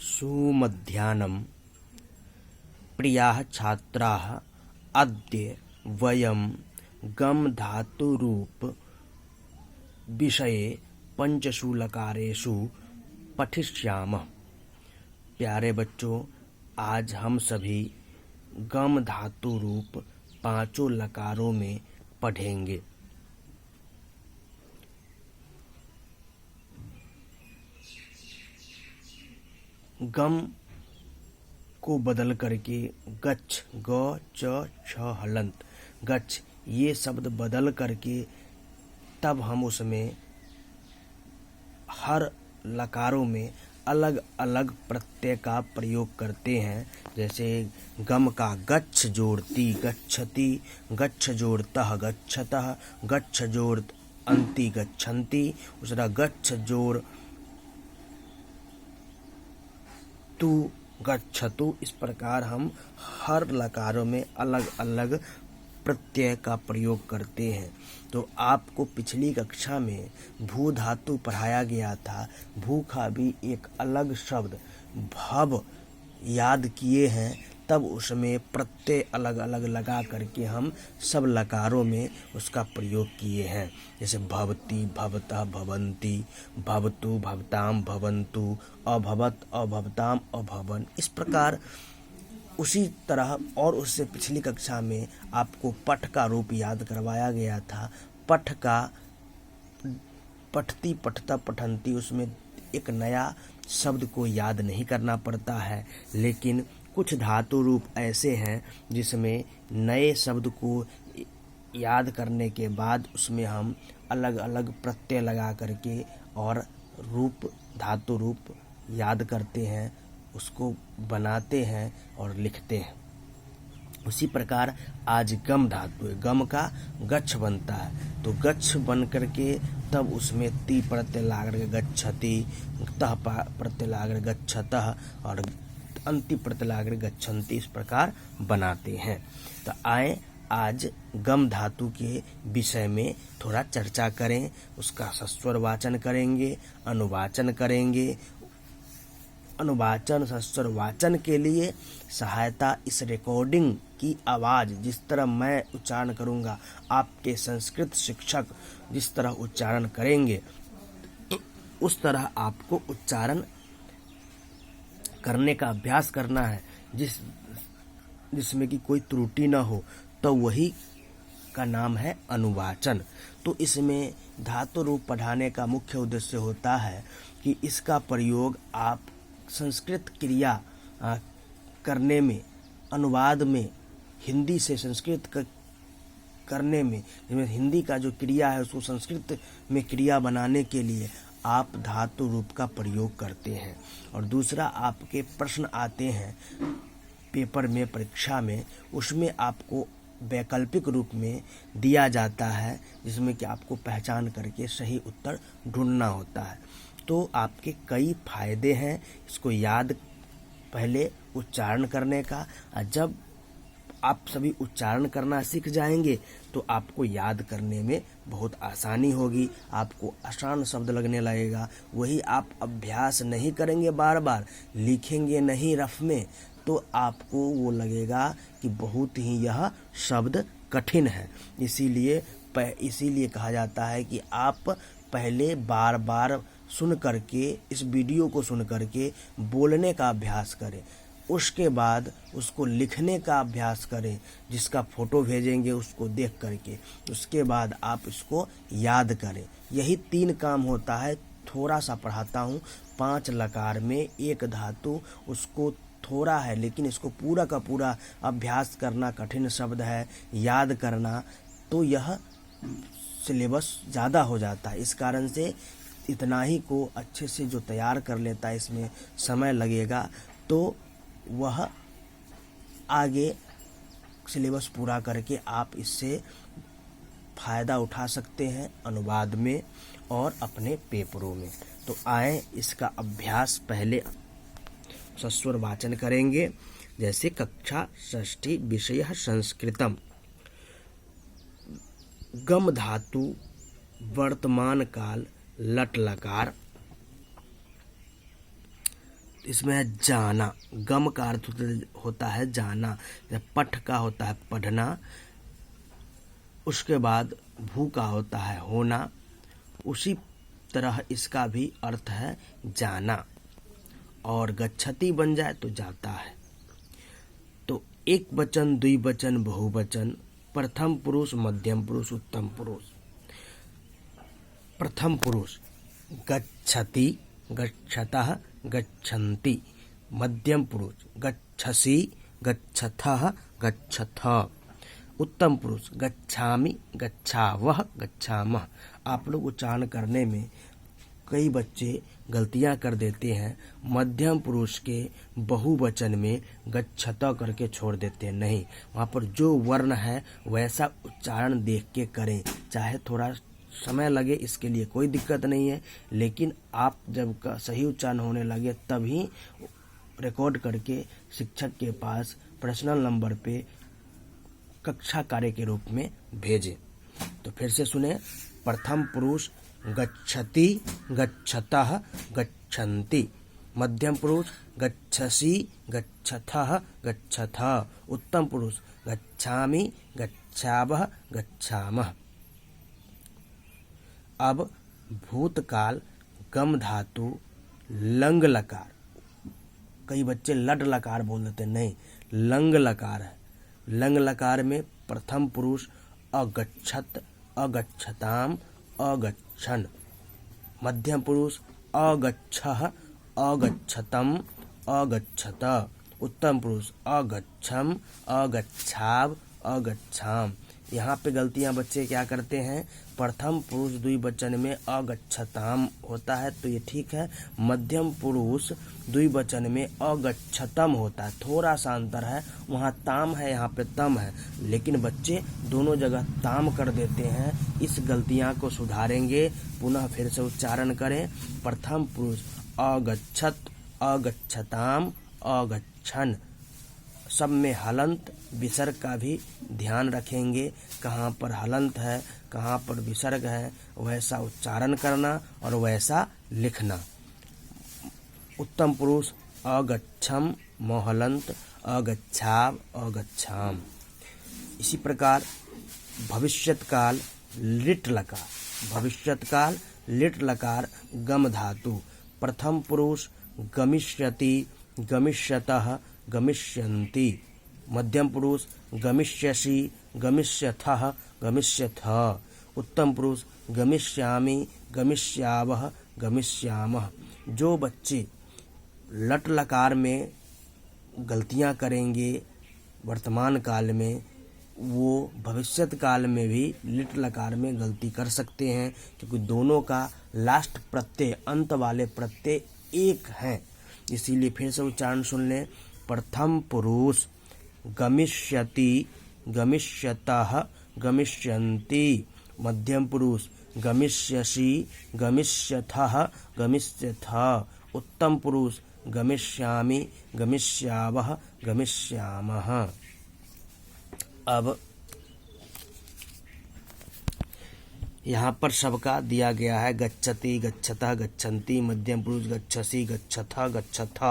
सुमध्याह्नं प्रियाः छात्राः अद्य वयं गम धातुरूप विषये पंचसु लकारेषु पठिष्यामः। प्यारे बच्चों, आज हम सभी गम धातु रूप पांचों लकारों में पढ़ेंगे। गम को बदल करके गच्छ, ग च छ हलंत, गच्छ, ये शब्द बदल करके तब हम उसमें हर लकारों में अलग अलग प्रत्यय का प्रयोग करते हैं। जैसे गम का गच्छ जोड़ ती गच्छति, गच्छ जोड़ तह गच्छतः, गच्छ जोड़ अंति गच्छन्ति, दूसरा गच्छ जोड़ तू गच्छतु। इस प्रकार हम हर लकारों में अलग अलग प्रत्यय का प्रयोग करते हैं। तो आपको पिछली कक्षा में भू धातु पढ़ाया गया था। भू का भी एक अलग शब्द भव याद किए हैं, तब उसमें प्रत्यय अलग अलग लगा करके हम सब लकारों में उसका प्रयोग किए हैं। जैसे भवति, भवतः, भवन्ति, भवतु, भवताम, भवन्तु, अभवत, अभवताम, अभवन। इस प्रकार उसी तरह और उससे पिछली कक्षा में आपको पठ का रूप याद करवाया गया था। पठ का पठती, पठता, पठन्ति, उसमें एक नया शब्द को याद नहीं करना पड़ता है, लेकिन कुछ धातु रूप ऐसे हैं जिसमें नए शब्द को याद करने के बाद उसमें हम अलग अलग प्रत्यय लगा करके और रूप, धातु रूप याद करते हैं, उसको बनाते हैं और लिखते हैं। उसी प्रकार आज गम धातु है। गम का गच्छ बनता है, तो गच्छ बन करके तब उसमें ती प्रत्यय लगा करके गच्छति, तह प्रत्यय लगा करके गच्छतः और अंति प्रत्यय लगा करके गच्छन्ति। इस प्रकार बनाते हैं। तो आए आज गम धातु के विषय में थोड़ा चर्चा करें। उसका सस्वर वाचन करेंगे, अनुवाचन करेंगे। अनुवाचन, सस्वर वाचन के लिए सहायता इस रिकॉर्डिंग की आवाज़, जिस तरह मैं उच्चारण करूंगा, आपके संस्कृत शिक्षक जिस तरह उच्चारण करेंगे उस तरह आपको उच्चारण करने का अभ्यास करना है, जिसमें कि कोई त्रुटि न हो। तो वही का नाम है अनुवाचन। तो इसमें धातु रूप पढ़ाने का मुख्य उद्देश्य होता है कि इसका प्रयोग आप संस्कृत क्रिया करने में, अनुवाद में, हिंदी से संस्कृत करने में, जिसमें हिंदी का जो क्रिया है उसको संस्कृत में क्रिया बनाने के लिए आप धातु रूप का प्रयोग करते हैं। और दूसरा, आपके प्रश्न आते हैं पेपर में, परीक्षा में, उसमें आपको वैकल्पिक रूप में दिया जाता है, जिसमें कि आपको पहचान करके सही उत्तर ढूंढना होता है। तो आपके कई फायदे हैं इसको याद, पहले उच्चारण करने का। जब आप सभी उच्चारण करना सीख जाएंगे तो आपको याद करने में बहुत आसानी होगी, आपको आसान शब्द लगने लगेगा। वही आप अभ्यास नहीं करेंगे, बार बार लिखेंगे नहीं रफ में, तो आपको वो लगेगा कि बहुत ही यह शब्द कठिन है। इसीलिए कहा जाता है कि आप पहले बार बार सुन करके, इस वीडियो को सुन करके बोलने का अभ्यास करें, उसके बाद उसको लिखने का अभ्यास करें, जिसका फोटो भेजेंगे उसको देख करके, उसके बाद आप इसको याद करें। यही 3 काम होता है। थोड़ा सा पढ़ाता हूँ। 5 लकार में एक धातु, उसको थोड़ा है लेकिन इसको पूरा का पूरा अभ्यास करना कठिन शब्द है, याद करना, तो यह सिलेबस ज़्यादा हो जाता है। इस कारण से इतना ही को अच्छे से जो तैयार कर लेता है, इसमें समय लगेगा तो वह आगे सिलेबस पूरा करके आप इससे फ़ायदा उठा सकते हैं अनुवाद में और अपने पेपरों में। तो आए इसका अभ्यास पहले सस्वर वाचन करेंगे। जैसे कक्षा षष्ठी, विषय संस्कृतम। गम धातु वर्तमान काल लट लकार इसमें है जाना। गम का अर्थ होता है जाना। पठ का होता है पढ़ना। उसके बाद भू का होता है होना। उसी तरह इसका भी अर्थ है जाना। और गच्छति बन जाए तो जाता है। तो एक वचन, द्विवचन, बहुवचन, प्रथम पुरुष, मध्यम पुरुष, उत्तम पुरुष। प्रथम पुरुष गच्छति, गच्छतः, गच्छन्ति। मध्यम पुरुष गच्छसि, गच्छथः, गच्छथ। उत्तम पुरुष गच्छामि, गच्छावः, गच्छामः। आप लोग उच्चारण करने में कई बच्चे गलतियां कर देते हैं। मध्यम पुरुष के बहुवचन में गच्छत करके छोड़ देते हैं। नहीं, वहाँ पर जो वर्ण है वैसा उच्चारण देख के करें। चाहे थोड़ा समय लगे, इसके लिए कोई दिक्कत नहीं है, लेकिन आप जब का सही उच्चारण होने लगे तभी रिकॉर्ड करके शिक्षक के पास पर्सनल नंबर पे कक्षा कार्य के रूप में भेजें। तो फिर से सुने। प्रथम पुरुष गच्छति, गच्छतः, गच्छन्ति। मध्यम पुरुष गच्छसि, गच्छथः, गच्छथ। उत्तम पुरुष गच्छामि, गच्छावः, गच्छामः। अब भूतकाल गम धातु लंग लकार। कई बच्चे लड लकार बोल देते हैं, नहीं, लंग लकार है। लंग लकार में प्रथम पुरुष अगच्छत, अगच्छताम, अगच्छन। मध्यम पुरुष अगच्छः, अगच्छतम, अगच्छत। उत्तम पुरुष अगच्छम, अगच्छाव, अगच्छाम। यहाँ पे गलतियां बच्चे क्या करते हैं, प्रथम पुरुष द्विवचन में अगच्छताम होता है तो ये ठीक है। मध्यम पुरुष द्विवचन में अगच्छतम होता है, थोड़ा सा अंतर है। वहाँ ताम है, यहाँ पे तम है, लेकिन बच्चे दोनों जगह ताम कर देते हैं। इस गलतियां को सुधारेंगे। पुनः फिर से उच्चारण करें। प्रथम पुरुष अगच्छत, अगच्छताम, अगच्छन। सब में हलंत विसर्ग का भी ध्यान रखेंगे। कहाँ पर हलंत है, कहाँ पर विसर्ग है, वैसा उच्चारण करना और वैसा लिखना। उत्तम पुरुष अगच्छम, मोहलंत, अगच्छाव, अगच्छाम। इसी प्रकार भविष्यत काल लिट लकार। भविष्यत काल लिट लकार गम धातु। प्रथम पुरुष गमिष्यति, गमिष्यतः, गमिष्यन्ति। मध्यम पुरुष गमिष्यसि, गमिष्यथः, गमिष्यथ। उत्तम पुरुष गमिष्यामि, गमिष्यावः, गमिष्यामः। जो बच्चे लट लकार में गलतियां करेंगे वर्तमान काल में, वो भविष्यत काल में भी लिट लकार में गलती कर सकते हैं, क्योंकि दोनों का लास्ट प्रत्यय, अंत वाले प्रत्यय एक हैं। इसीलिए फिर से उच्चारण सुन लें। प्रथम पुरुष गमिष्यति, गमिष्यतः, गमिष्यन्ति। मध्यम पुरुष गमिष्यसि, गमिष्यथः, गमिष्यथ। उत्तम पुरुष गमिष्यामि, गमिष्यावः, गमिष्यामः। अब यहाँ पर सबका दिया गया है। गच्छति, गच्छतः, गच्छन्ति। मध्यम पुरुष गच्छसि, गच्छथ, गच्छथ।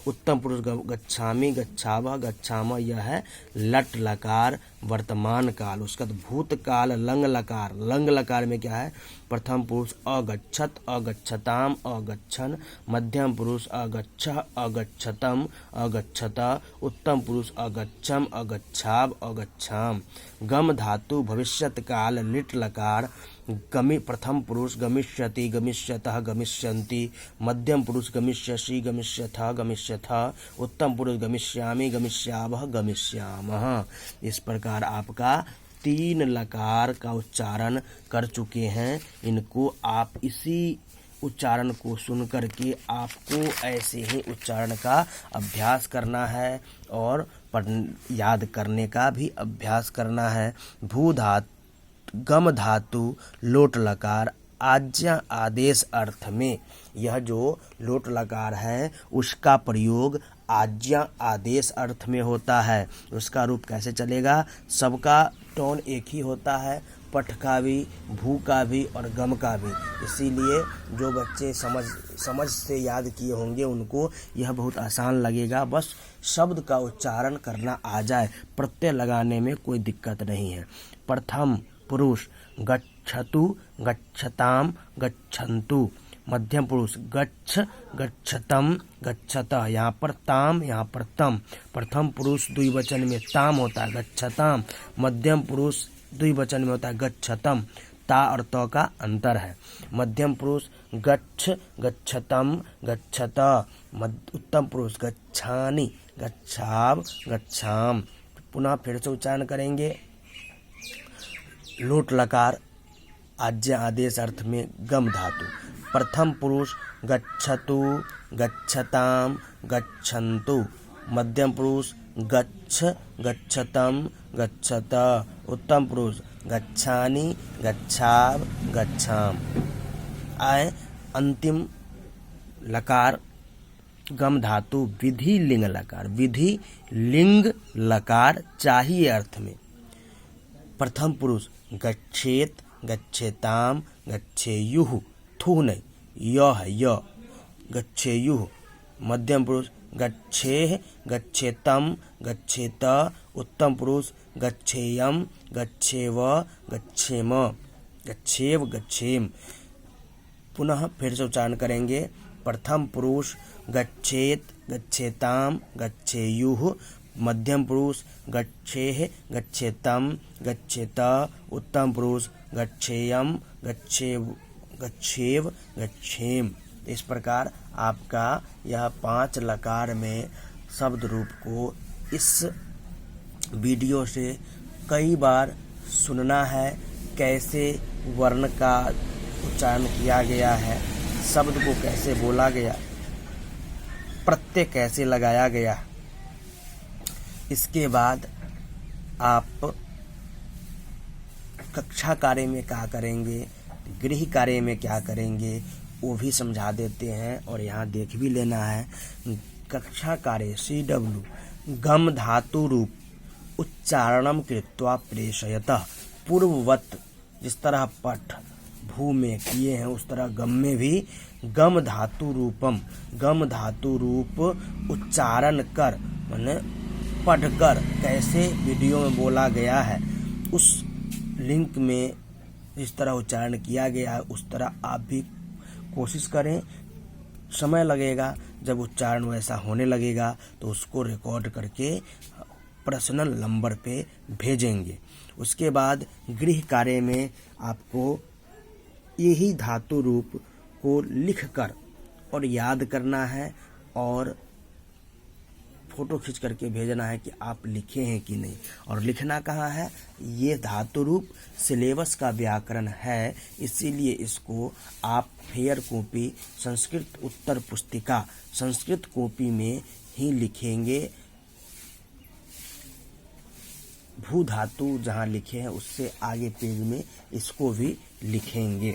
उत्तम पुरुष गच्छामि, गच्छावः, गच्छामः। यह है लट लकार वर्तमान काल। उसका भूतकाल लंग लकार। लंग लकार में क्या है, प्रथम पुरुष अगच्छत, अगच्छताम, अगच्छन। मध्यम पुरुष अगच्छः, अगच्छतम, अगच्छत। उत्तम पुरुष अगच्छम, अगच्छाव, अगच्छाम। गम धातु भविष्यत काल लिट लकार। प्रथम पुरुष गमिष्यति, गमिष्यतः, गमिष्यन्ति। मध्यम पुरुष गमिष्यसि, गमिष्यथः, गमिष्यथ। उत्तम पुरुष गमिष्यामि, गमिष्यावः, गमिष्यामः। इस प्रकार आपका 3 लकार का उच्चारण कर चुके हैं। इनको आप इसी उच्चारण को सुन करके आपको ऐसे ही उच्चारण का अभ्यास करना है और याद करने का भी अभ्यास करना है। भू धातु, गम धातु लोट लकार आज्ञा आदेश अर्थ में। यह जो लोट लकार है उसका प्रयोग आज्ञा आदेश अर्थ में होता है। उसका रूप कैसे चलेगा, सबका टोन एक ही होता है। पठ का भी, भू का भी और गम का भी। इसीलिए जो बच्चे समझ से याद किए होंगे उनको यह बहुत आसान लगेगा। बस शब्द का उच्चारण करना आ जाए, प्रत्यय लगाने में कोई दिक्कत नहीं है। प्रथम पुरुष गच्छतु, गच्छताम, गच्छन्तु। मध्यम पुरुष गच्छ, गच्छतम, गच्छतः। यहाँ पर ताम, यहाँ पर तम। प्रथम पुरुष द्विवचन में ताम होता है, गच्छताम। मध्यम पुरुष द्विवचन में होता है, गच्छतम। ता और त का अंतर है। मध्यम पुरुष गच्छ, गच्छतम, गच्छतः। उत्तम पुरुष गच्छानि, गच्छाव, गच्छाम। पुनः फिर से उच्चारण करेंगे। लोट लकार आज्ञा आदेश अर्थ में गम धातु। प्रथम पुरुष गच्छतु, गच्छताम, गच्छन्तु। मध्यम पुरुष गच्छ, गच्छतम, गच्छतः। उत्तम पुरुष गच्छानि, गच्छाव, गच्छाम। आए अंतिम लकार गम धातु विधि लिंग लकार। विधि लिंग लकार चाहिए अर्थ में। प्रथम पुरुष गच्छेत, गच्छेताम, गच्छेयुः। थू नहीं, य है, य। गच्छेयुः। मध्यम पुरुष गच्छेह, गच्छेतम, गच्छेत। उत्तम पुरुष गच्छेयम, गच्छेव, गच्छेम, गच्छेव, गच्छेम। पुनः फिर से उच्चारण करेंगे। प्रथम पुरुष गच्छेत, गच्छेताम, गच्छेयुः। मध्यम पुरुष गच्छेह, गच्छेतम, गच्छेत। उत्तम पुरुष गच्छेयम, गच्छेव, गच्छेव, गच्छेम। इस प्रकार आपका यह 5 लकार में शब्द रूप को इस वीडियो से कई बार सुनना है। कैसे वर्ण का उच्चारण किया गया है, शब्द को कैसे बोला गया, प्रत्यय कैसे लगाया गया। इसके बाद आप कक्षा कार्य में क्या करेंगे, गृह कार्य में क्या करेंगे, वो भी समझा देते हैं। और यहाँ देख भी लेना है। कक्षा कार्य CW गम धातु रूप उच्चारणम कृत्वा प्रेषयतः। पूर्ववत जिस तरह पठ भू में किए हैं उस तरह गम में भी गम धातु रूपम, गम धातु रूप उच्चारण कर, माने पढ़कर कैसे वीडियो में बोला गया है उस लिंक में जिस तरह उच्चारण किया गया है उस तरह आप भी कोशिश करें। समय लगेगा, जब उच्चारण वैसा होने लगेगा तो उसको रिकॉर्ड करके पर्सनल नंबर पे भेजेंगे। उसके बाद गृह कार्य में आपको यही धातु रूप को लिखकर और याद करना है और फोटो खींच करके भेजना है कि आप लिखे हैं कि नहीं। और लिखना कहाँ है, ये धातु रूप सिलेबस का व्याकरण है, इसीलिए इसको आप फेयर कॉपी संस्कृत उत्तर पुस्तिका संस्कृत कॉपी में ही लिखेंगे। भू धातु जहाँ लिखे हैं उससे आगे पेज में इसको भी लिखेंगे।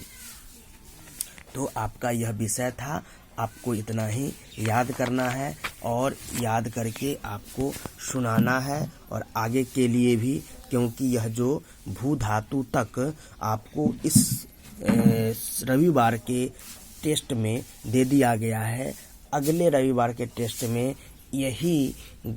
तो आपका यह विषय था, आपको इतना ही याद करना है और याद करके आपको सुनाना है और आगे के लिए भी, क्योंकि यह जो भू धातु तक आपको इस रविवार के टेस्ट में दे दिया गया है। अगले रविवार के टेस्ट में यही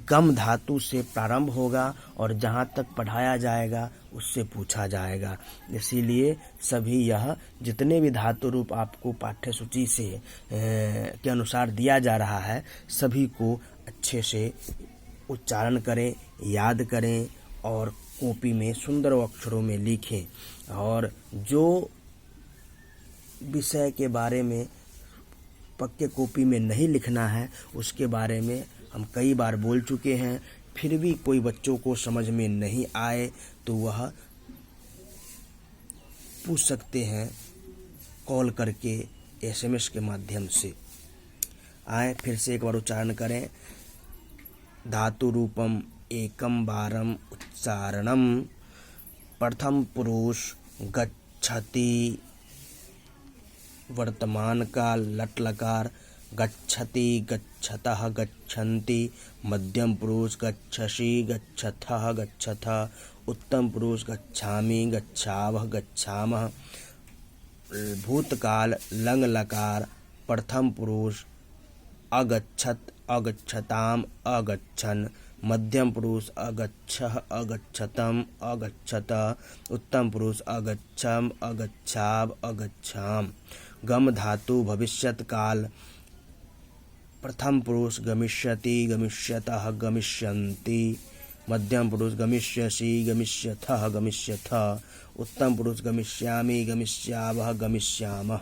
गम धातु से प्रारंभ होगा और जहाँ तक पढ़ाया जाएगा उससे पूछा जाएगा। इसीलिए सभी यह जितने भी धातु रूप आपको पाठ्यसूची से के अनुसार दिया जा रहा है सभी को अच्छे से उच्चारण करें, याद करें और कॉपी में सुंदर अक्षरों में लिखें। और जो विषय के बारे में पक्के कॉपी में नहीं लिखना है उसके बारे में हम कई बार बोल चुके हैं। फिर भी कोई बच्चों को समझ में नहीं आए तो वह पूछ सकते हैं कॉल करके, SMS के माध्यम से। आए फिर से एक बार उच्चारण करें। धातु रूपम एकम बारम उच्चारणम। प्रथम पुरुष गच्छति, वर्तमान काल लट लकार गच्छति, गच्छतः, गच्छन्ति। मध्यम पुरुष गच्छसि, गच्छथः, गच्छथ। उत्तम पुरुष गच्छामि गच्छावः गच्छामः। भूतकाल लंग लकार प्रथम पुरुष अगच्छत् अगच्छताम अगच्छन्। मध्यम पुरुष अगच्छः अगच्छतम अगच्छत। उत्तम पुरुष अगच्छम अगच्छाव अगच्छाम। गम धातु भविष्यत काल प्रथम पुरुष गमिष्यति गमिष्यतः गमिष्यन्ति। मध्यम पुरुष गमिष्यसि गमिष्यथः गमिष्यथ। उत्तम पुरुष गमिष्यामि गमिष्यावः गमिष्यामः।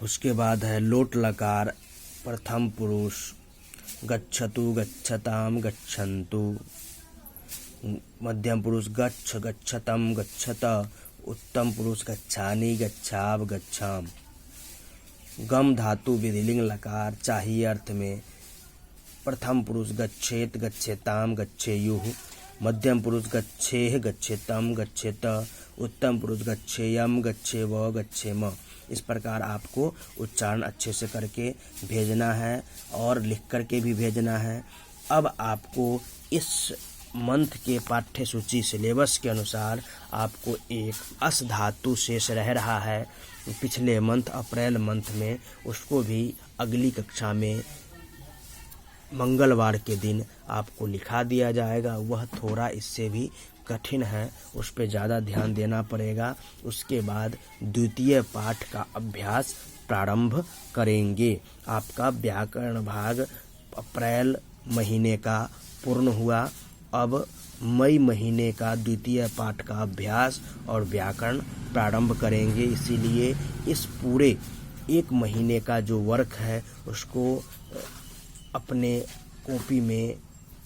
उसके बाद है लोट लकार प्रथम पुरुष गच्छतु गच्छताम गच्छन्तु। मध्यम पुरुष गच्छ गच्छतम गच्छत। उत्तम पुरुष गच्छानि गच्छाव गच्छाम। गम धातु विधिलिंग लकार चाहिए अर्थ में प्रथम पुरुष गच्छेत गच्छेताम गच्छेयुः। मध्यम पुरुष गच्छेह गच्छेतम गच्छेत। उत्तम पुरुष गच्छेयम गच्छेव गच्छेम। इस प्रकार आपको उच्चारण अच्छे से करके भेजना है और लिख करके भी भेजना है। अब आपको इस मंथ के पाठ्य सूची सिलेबस के अनुसार आपको एक अस धातु शेष रह रहा है पिछले मंथ अप्रैल मंथ में, उसको भी अगली कक्षा में मंगलवार के दिन आपको लिखा दिया जाएगा। वह थोड़ा इससे भी कठिन है, उस पर ज़्यादा ध्यान देना पड़ेगा। उसके बाद द्वितीय पाठ का अभ्यास प्रारंभ करेंगे। आपका व्याकरण भाग अप्रैल महीने का पूर्ण हुआ। अब मई महीने का द्वितीय पाठ का अभ्यास और व्याकरण प्रारंभ करेंगे। इसीलिए इस पूरे एक महीने का जो वर्क है उसको अपने कॉपी में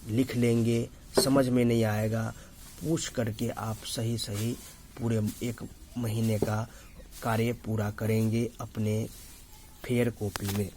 लिख लेंगे। समझ में नहीं आएगा पूछ करके आप सही पूरे एक महीने का कार्य पूरा करेंगे अपने फेयर कॉपी में।